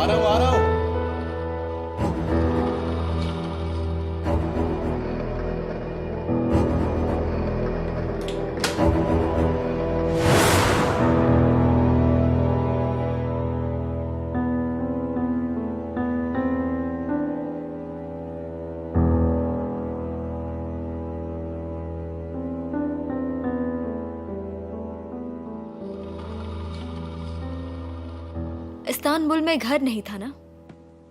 रहा हूँ, आ रहा हूँ। इस्तांबुल में घर नहीं था ना?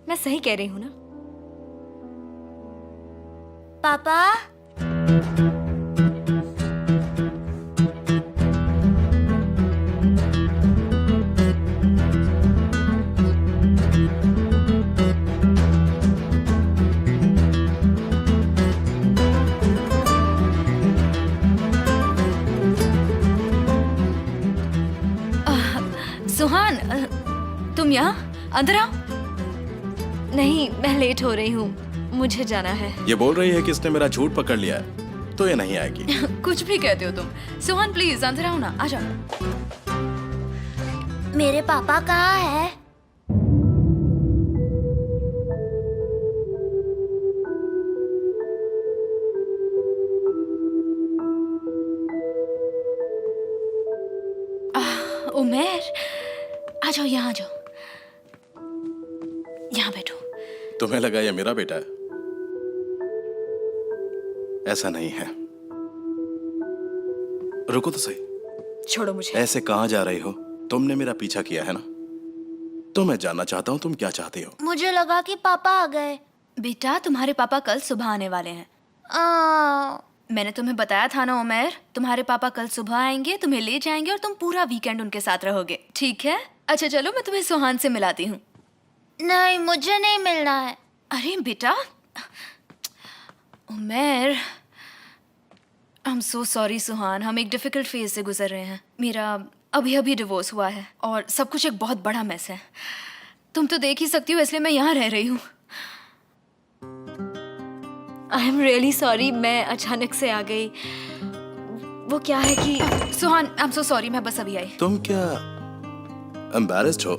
मैं सही कह रही हूँ ना? पापा, सुहान, तुम यहाँ? अंदर आओ। नहीं, मैं लेट हो रही हूँ, मुझे जाना है। ये बोल रही है कि इसने मेरा झूठ पकड़ लिया है, तो ये नहीं आएगी। कुछ भी कहते हो तुम। सुहान प्लीज अंदर आओ ना, आ जाओ। मेरे पापा कहाँ है? उमेर, आ जाओ, यहाँ आ जाओ, यहाँ बैठो। तुम्हें लगा ये मेरा बेटा है? ऐसा नहीं है। रुको तो सही। छोड़ो मुझे। ऐसे कहाँ जा रही हो? तुमने मेरा पीछा किया है ना, तो मैं जानना चाहता हूँ तुम क्या चाहती हो। मुझे लगा कि पापा आ गए। बेटा, तुम्हारे पापा कल सुबह आने वाले हैं। मैंने तुम्हें बताया था ना उमेर, तुम्हारे पापा कल सुबह आएंगे, तुम्हें ले जाएंगे और तुम पूरा वीकेंड उनके साथ रहोगे, ठीक है? अच्छा चलो, मैं तुम्हें सुहान से मिलाती हूँ। नहीं, मुझे नहीं मिलना है। अरे बेटा, उमेर, आई एम सो सॉरी सुहान, हम एक डिफिकल्ट फेज से गुजर रहे हैं। मेरा अभी अभी डिवोर्स हुआ है और सब कुछ एक बहुत बड़ा मैस है। तुम तो देख ही सकती हो, इसलिए मैं यहाँ रह रही हूँ। आई एम रियली सॉरी, मैं अचानक से आ गई। वो क्या है कि सुहान, आई एम सो सॉरी, मैं बस अभी आई। तुम क्या एम्बैरेस्ड हो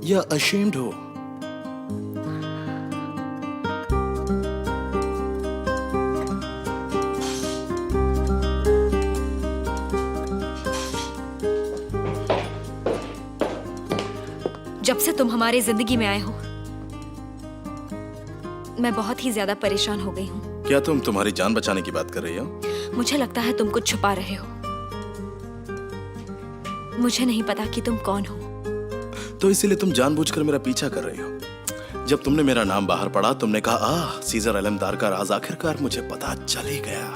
या अशेम्ड हो? जब से तुम हमारी जिंदगी में आए हो, मैं बहुत ही ज्यादा परेशान हो गई हूँ। क्या तुम तुम्हारी जान बचाने की बात कर रही हो? मुझे लगता है तुम कुछ छुपा रहे हो। मुझे नहीं पता कि तुम कौन हो। तो इसीलिए तुम जानबूझकर मेरा पीछा कर रही हो। जब तुमने मेरा नाम बाहर पढ़ा, तुमने कहा सीजर अलमदार का राज आखिरकार मुझे पता चल ही गया।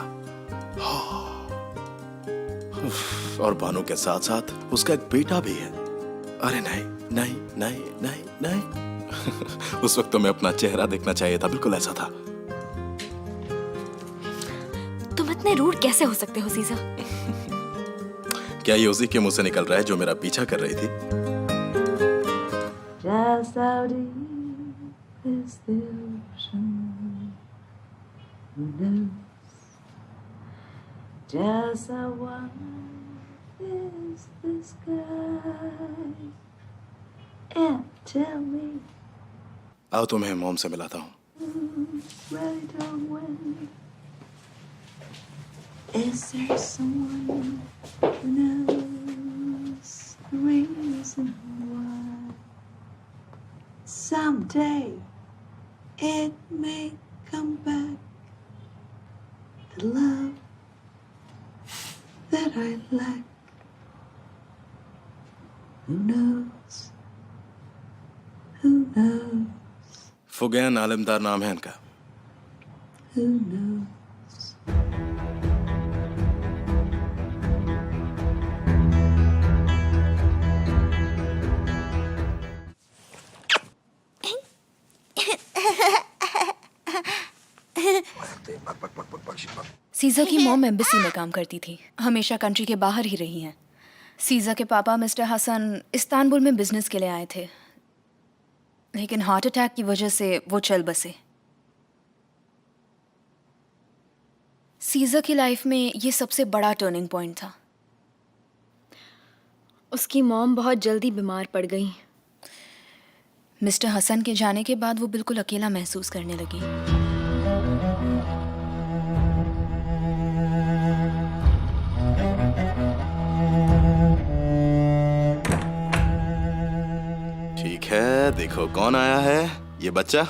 और बानो के साथ साथ उसका एक बेटा भी है। अरे नहीं नहीं नहीं नहीं नहीं। उस वक्त तो मैं अपना चेहरा देखना चाहिए था, बिल्कुल ऐसा था। तुम इतने रूड कैसे हो सकते हो सीजा? क्या ये उसी के मुंह से निकल रहा है जो मेरा पीछा कर रही थी? Just how deep is the ocean? Who knows? Just how wide is the sky? And tell me, आओ तुम्हें मॉम से मिलाता हूँ। right on when? Is there someone who knows the reason why? Someday it may come back, the love that I lack. Who knows? Who knows? फुगैन आलमदार नाम है इनका। Who knows? सीजा की mom embassy में काम करती थी, हमेशा कंट्री के बाहर ही रही हैं। सीजा के पापा मिस्टर हसन इस्तांबुल में बिजनेस के लिए आए थे, लेकिन हार्ट अटैक की वजह से वो चल बसे। सीजा की लाइफ में ये सबसे बड़ा टर्निंग पॉइंट था। उसकी मॉम बहुत जल्दी बीमार पड़ गई। मिस्टर हसन के जाने के बाद वो बिल्कुल अकेला महसूस करने लगी। ठीक है, देखो कौन आया है। ये बच्चा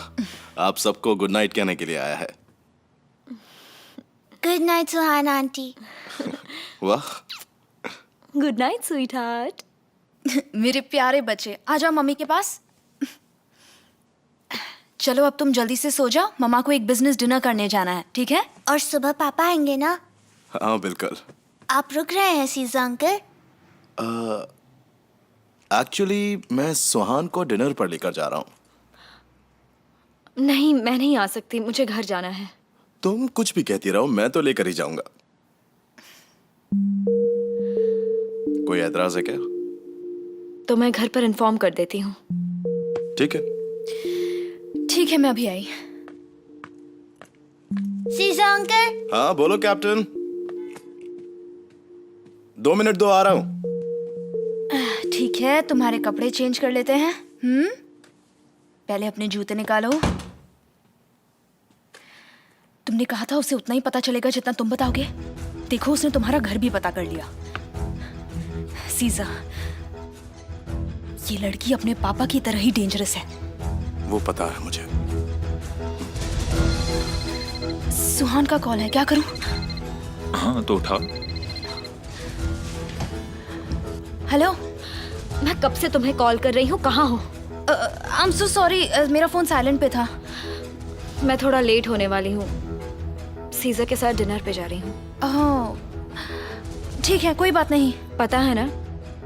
आप सबको गुड नाइट कहने के लिए आया है। गुड नाइट सुहाना आंटी। वाह, गुड नाइट स्वीट हार्ट। मेरे प्यारे बच्चे, आ जाओ मम्मी के पास। चलो अब तुम जल्दी से सो जाओ, मम्मा को एक बिजनेस डिनर करने जाना है, ठीक है? और सुबह पापा आएंगे ना? हाँ बिल्कुल। आप रुक रहे हैं सीजा अंकल? एक्चुअली मैं सुहान को डिनर पर लेकर जा रहा हूँ। नहीं, मैं नहीं आ सकती, मुझे घर जाना है। तुम कुछ भी कहती रहो, मैं तो लेकर ही जाऊंगा। कोई ऐतराज है क्या? तो मैं घर पर इन्फॉर्म कर देती हूँ। ठीक है। ठीक है, मैं अभी आई। सीजा अंकल। हाँ बोलो कैप्टन। 2 मिनट दो, आ रहा हूँ। ठीक है, तुम्हारे कपड़े चेंज कर लेते हैं। पहले अपने जूते निकालो। तुमने कहा था उसे उतना ही पता चलेगा जितना तुम बताओगे। देखो, उसने तुम्हारा घर भी पता कर लिया। सीजा, ये लड़की अपने पापा की तरह ही डेंजरस है। वो पता है मुझे। सुहान का कॉल है, क्या करूं? हाँ तो उठा। हेलो। मैं कब से तुम्हें कॉल कर रही हूँ, कहाँ हो? आई एम सो सॉरी, मेरा फोन साइलेंट पे था। मैं थोड़ा लेट होने वाली हूँ, सीजा के साथ डिनर पे जा रही हूँ। ओह, ठीक है, कोई बात नहीं। पता है ना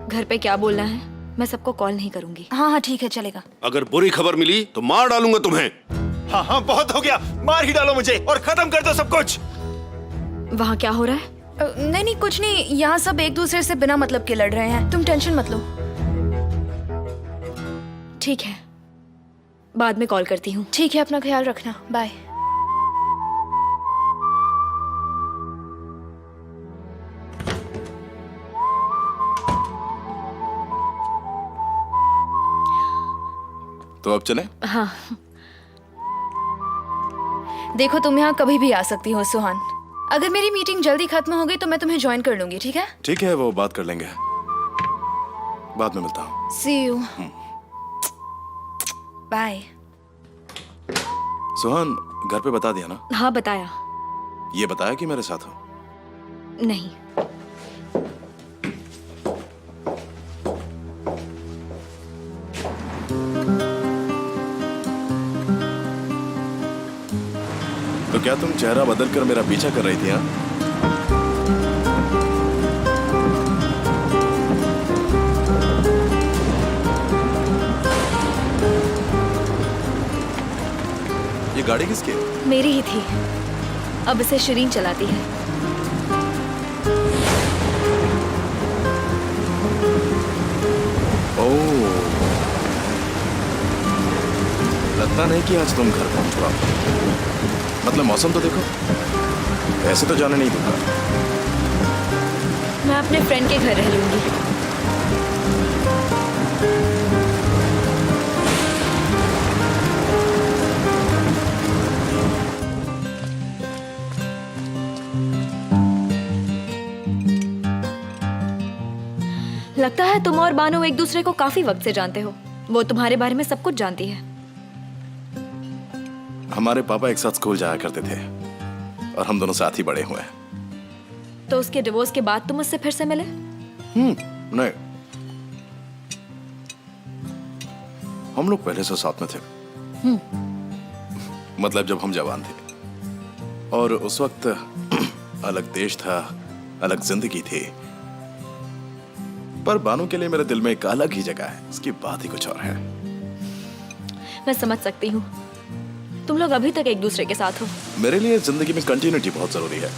घर पे क्या बोलना है। मैं सबको कॉल नहीं करूंगी। हाँ हाँ ठीक है, चलेगा। अगर बुरी खबर मिली तो मार डालूंगा तुम्हें। हाँ हाँ बहुत हो गया, मार ही डालो मुझे और खत्म कर दो सब कुछ। वहाँ क्या हो रहा है? नहीं नहीं, कुछ नहीं। यहाँ सब एक दूसरे से बिना मतलब के लड़ रहे हैं, तुम टेंशन मत लो। ठीक है, बाद में कॉल करती हूँ। ठीक है, अपना ख्याल रखना, बाय। तो अब चले? हाँ। देखो, तुम यहाँ कभी भी आ सकती हो सुहान। अगर मेरी मीटिंग जल्दी खत्म हो गई तो मैं तुम्हें ज्वाइन कर लूंगी, ठीक है? ठीक है, वो बात कर लेंगे, बाद में मिलता हूँ। सी यू, बाय। सुहान, घर पे बता दिया ना? हाँ बताया। ये बताया कि मेरे साथ हो? नहीं। तो क्या तुम चेहरा बदल कर मेरा पीछा कर रही थी? हाँ, ये गाड़ी किसकी है? मेरी ही थी, अब इसे शिरीन चलाती है। ओह, लगता नहीं कि आज तुम घर पहुंच पाओ। मतलब मौसम तो देखो, ऐसे तो जाने नहीं दूंगा। मैं अपने फ्रेंड के घर रह लूंगी। लगता है तुम और बानो एक दूसरे को काफी वक्त से जानते हो। वो तुम्हारे बारे में सब कुछ जानती है। हमारे पापा एक साथ स्कूल जाया करते थे और हम दोनों साथ ही बड़े हुए हैं। तो उसके डिवोर्स के बाद तुम उससे फिर से मिले? नहीं, हम लोग पहले से साथ में थे। मतलब जब हम जवान थे, और उस वक्त अलग देश था, अलग जिंदगी थी। पर बानू के लिए मेरे दिल में एक अलग ही जगह है, इसकी बात ही कुछ और है। मैं समझ सकती हूँ, तुम लोग अभी तक एक दूसरे के साथ हो। मेरे लिए जिंदगी में कंटिन्यूटी बहुत जरूरी है,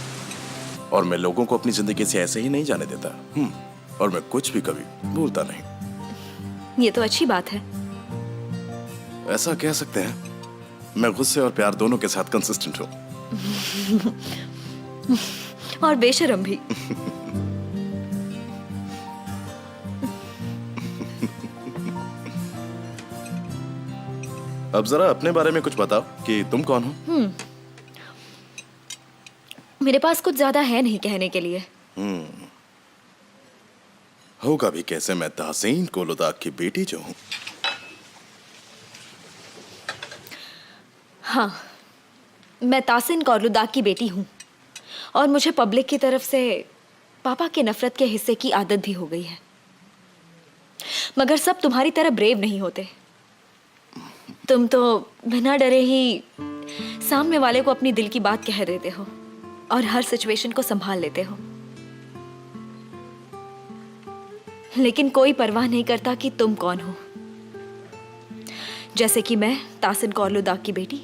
और मैं लोगों को अपनी जिंदगी से ऐसे ही नहीं जाने देता। और मैं कुछ भी कभी भूलता नहीं। ये तो अच्छी बात है। ऐसा कह सकते हैं, मैं गुस्से और प्यार दोनों के साथ कंसिस्टेंट हूँ। और बेशरम भी। अब जरा अपने बारे में कुछ बताओ कि तुम कौन हो। मेरे पास कुछ ज्यादा है नहीं कहने के लिए। होगा भी कैसे, मैं तासीन कोलोदाक की बेटी जो हूँ। हाँ, मैं तासिन कोर्लुदाक की बेटी हूँ और मुझे पब्लिक की तरफ से पापा के नफरत के हिस्से की आदत भी हो गई है। मगर सब तुम्हारी तरह ब्रेव नहीं होते। तुम तो बिना डरे ही सामने वाले को अपनी दिल की बात कह देते हो और हर सिचुएशन को संभाल लेते हो, लेकिन कोई परवाह नहीं करता कि तुम कौन हो। जैसे कि मैं तासिन कोर्लुदाक की बेटी।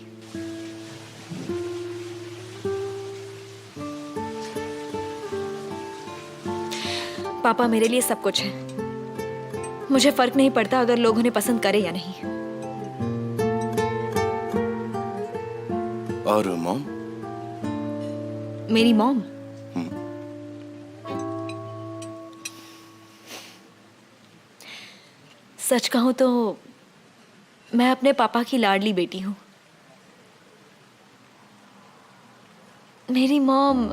पापा मेरे लिए सब कुछ है। मुझे फर्क नहीं पड़ता अगर लोग उन्हें पसंद करें या नहीं। और मॉम? मेरी मॉम सच कहूं तो मैं अपने पापा की लाडली बेटी हूं। मेरी मॉम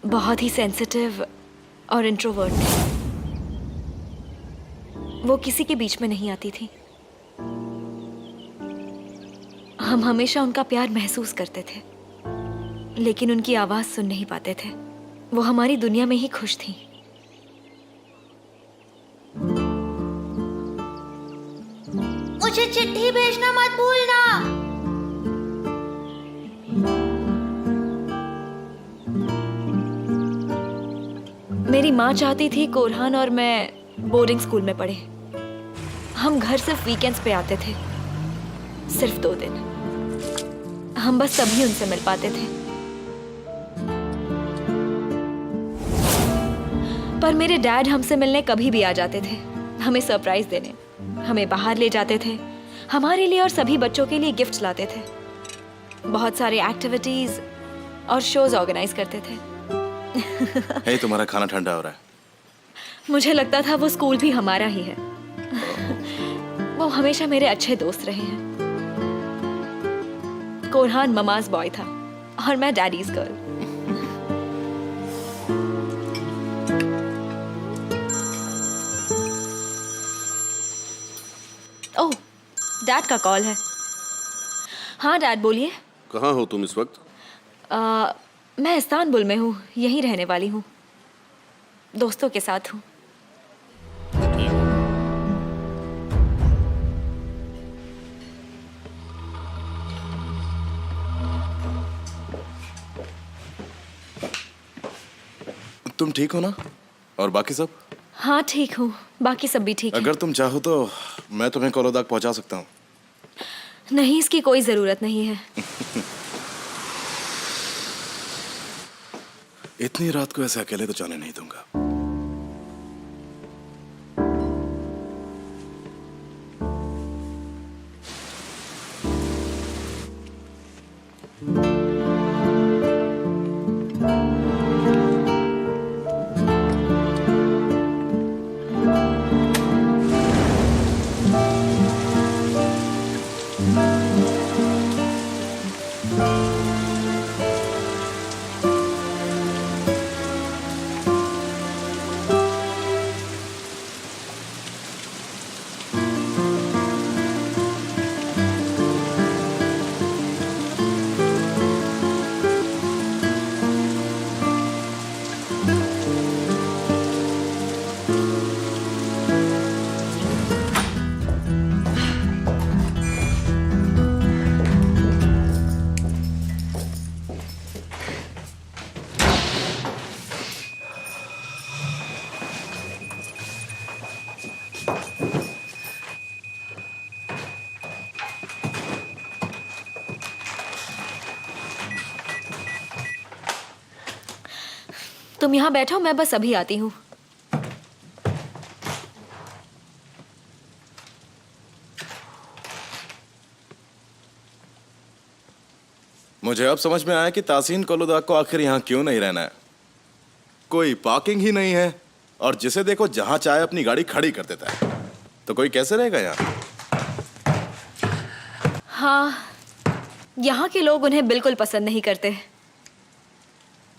बहुत ही सेंसिटिव और इंट्रोवर्ट थी। वो किसी के बीच में नहीं आती थी। हम हमेशा उनका प्यार महसूस करते थे, लेकिन उनकी आवाज सुन नहीं पाते थे। वो हमारी दुनिया में ही खुश थी। मुझे चिट्ठी भेजना मत भूलना। मेरी माँ चाहती थी कोरहान और मैं बोर्डिंग स्कूल में पढ़े। हम घर सिर्फ वीकेंड्स पे आते थे, सिर्फ 2 दिन। हम बस तभी उनसे मिल पाते थे। पर मेरे डैड हमसे मिलने कभी भी आ जाते थे, हमें सरप्राइज देने। हमें बाहर ले जाते थे, हमारे लिए और सभी बच्चों के लिए गिफ्ट्स लाते थे। बहुत सारे एक्टिविटीज और शोज ऑर्गेनाइज करते थे। हे, तुम्हारा खाना ठंडा हो रहा है। मुझे लगता था वो स्कूल भी हमारा ही है। वो हमेशा मेरे अच्छे दोस्त रहे हैं। कोरहान ममाज बॉय था और मैं डैडीज गर्ल। ओह, डैड का कॉल है। हाँ डैड बोलिए। कहाँ हो तुम इस वक्त? मैं इस्तांबुल में हूँ, यहीं रहने वाली हूँ, दोस्तों के साथ हूँ। तुम ठीक हो ना? और बाकी सब? हाँ ठीक हूँ, बाकी सब भी ठीक है। अगर तुम चाहो तो मैं तुम्हें कोलोदाक पहुंचा सकता हूँ। नहीं, इसकी कोई जरूरत नहीं है। इतनी रात को ऐसे अकेले तो जाने नहीं दूंगा। तुम यहाँ बैठो, मैं बस अभी आती हूँ। मुझे अब समझ में आया कि तासीन कोलोदाक को आखिर यहाँ क्यों नहीं रहना है। कोई पार्किंग ही नहीं है और जिसे देखो जहां चाहे अपनी गाड़ी खड़ी कर देता है। तो कोई कैसे रहेगा यहाँ? हाँ, यहाँ के लोग उन्हें बिल्कुल पसंद नहीं करते।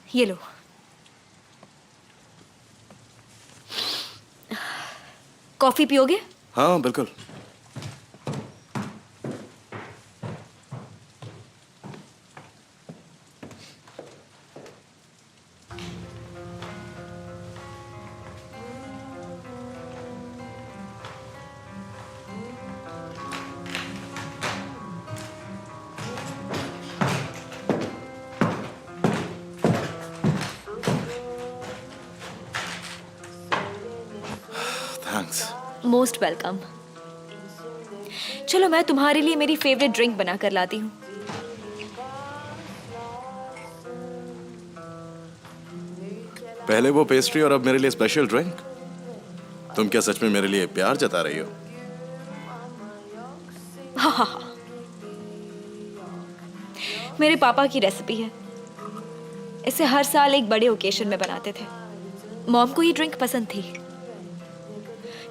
ये लो। कॉफी पियोगे? हाँ बिल्कुल। थैंक्स। Most welcome. चलो मैं तुम्हारे लिए मेरी फेवरेट ड्रिंक बना कर लाती हूँ। पहले वो पेस्ट्री और अब मेरे लिए स्पेशल ड्रिंक। तुम क्या सच में मेरे लिए प्यार जता रही हो? हाँ हाँ हाँ, मेरे पापा की रेसिपी है। इसे हर साल एक बड़े ओकेशन में बनाते थे। मॉम को ये ड्रिंक पसंद थी,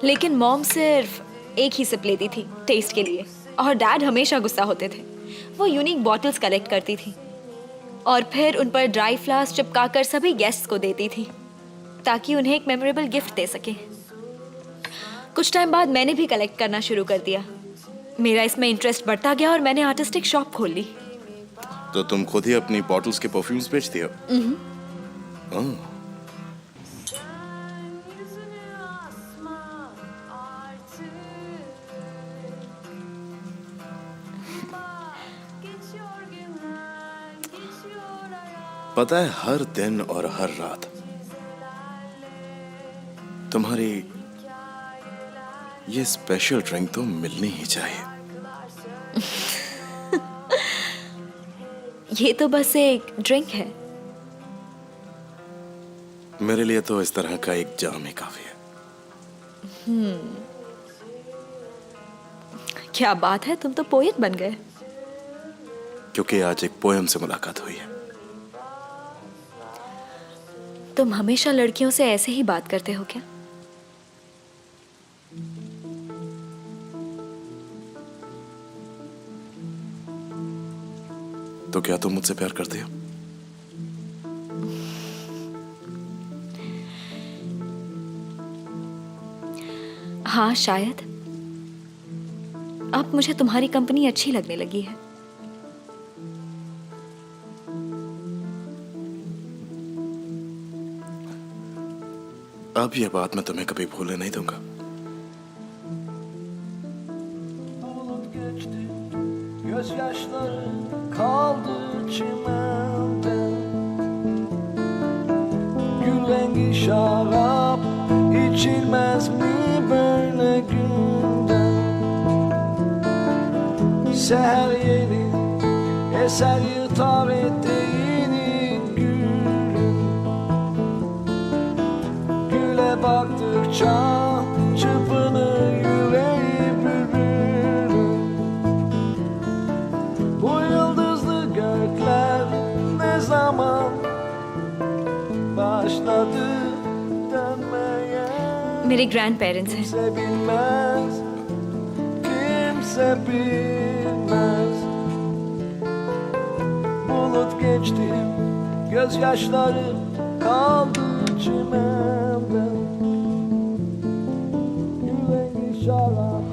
लेकिन मॉम सिर्फ एक ही सिप लेती थी टेस्ट के लिए, और डैड हमेशा गुस्सा होते थे। वो यूनिक बॉटल्स कलेक्ट करती थी और फिर उन पर ड्राई फ्लावर्स चिपकाकर सभी गेस्ट्स को देती थी ताकि उन्हें एक मेमोरेबल गिफ्ट दे सके। कुछ टाइम बाद मैंने भी कलेक्ट करना शुरू कर दिया। मेरा इसमें इंटरेस्ट बढ़ता गया और मैंने आर्टिस्टिक शॉप खोल ली। तो तुम खुद ही अपनी बॉटल्स के परफ्यूम्स बेचती हो? ओह। पता है, हर दिन और हर रात तुम्हारी ये स्पेशल ड्रिंक तो मिलनी ही चाहिए। ये तो बस एक ड्रिंक है। मेरे लिए तो इस तरह का एक जाम ही काफी है। क्या बात है, तुम तो पोएट बन गए। क्योंकि आज एक पोयम से मुलाकात हुई है। तुम हमेशा लड़कियों से ऐसे ही बात करते हो क्या? तो क्या तुम मुझसे प्यार करते हो? हाँ शायद। अब मुझे तुम्हारी कंपनी अच्छी लगने लगी है। अब ये बात मैं तुम्हें कभी भूलने नहीं दूंगा। Gözyaşları kaldı çimende, gül rengi şarap içilmez mi böyle günde? Seher yeni eser yırtar eteğini gülün, güle baktıkça çırpınır yüreği bülbülün. Bu yıldızlı gökler ne zaman başladı dönmeye? मेरे ग्रैंड पेरेंट्स हैं। Kimse bilmez, kimse bilmez. Bulut geçti, gözyaşları kaldı çimende. Yüreği şarap.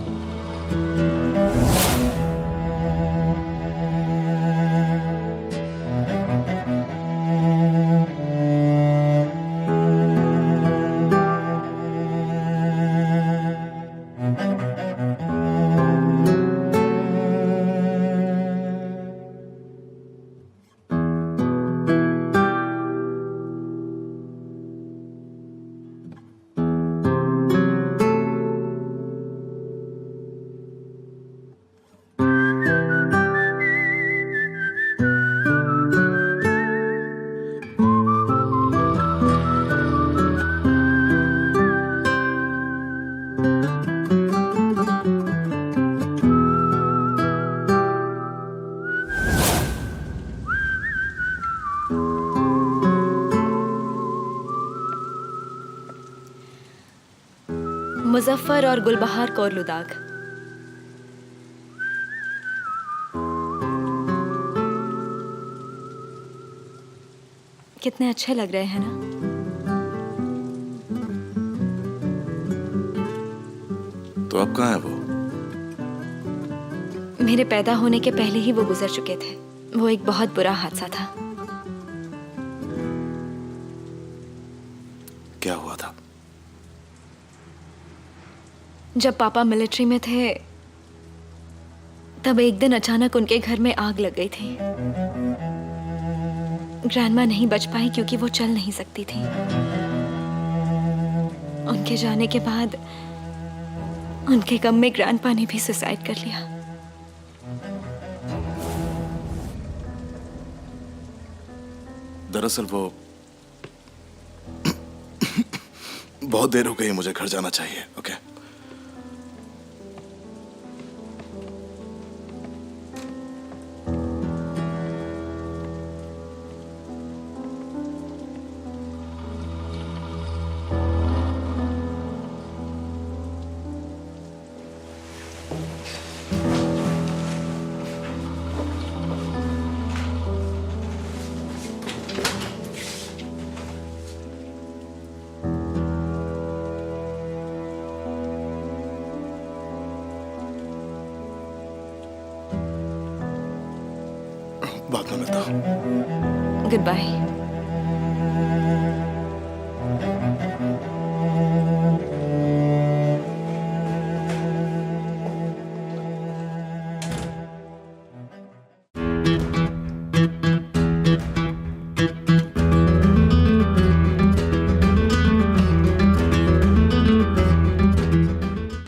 Muzaffar और गुलबहार कौर लुदाग। कितने अच्छे लग रहे हैं ना। तो अब कहाँ है वो? मेरे पैदा होने के पहले ही वो गुजर चुके थे। वो एक बहुत बुरा हादसा था। क्या हुआ था? जब पापा मिलिट्री में थे तब एक दिन अचानक उनके घर में आग लग गई थी। ग्रैंडमा नहीं बच पाई क्योंकि वो चल नहीं सकती थी। उनके जाने के बाद उनके गम में ग्रैंडपा ने भी सुसाइड कर लिया। दरअसल वो बहुत देर हो गई, मुझे घर जाना चाहिए। ओके बाद में मिलता हूँ। Good bye.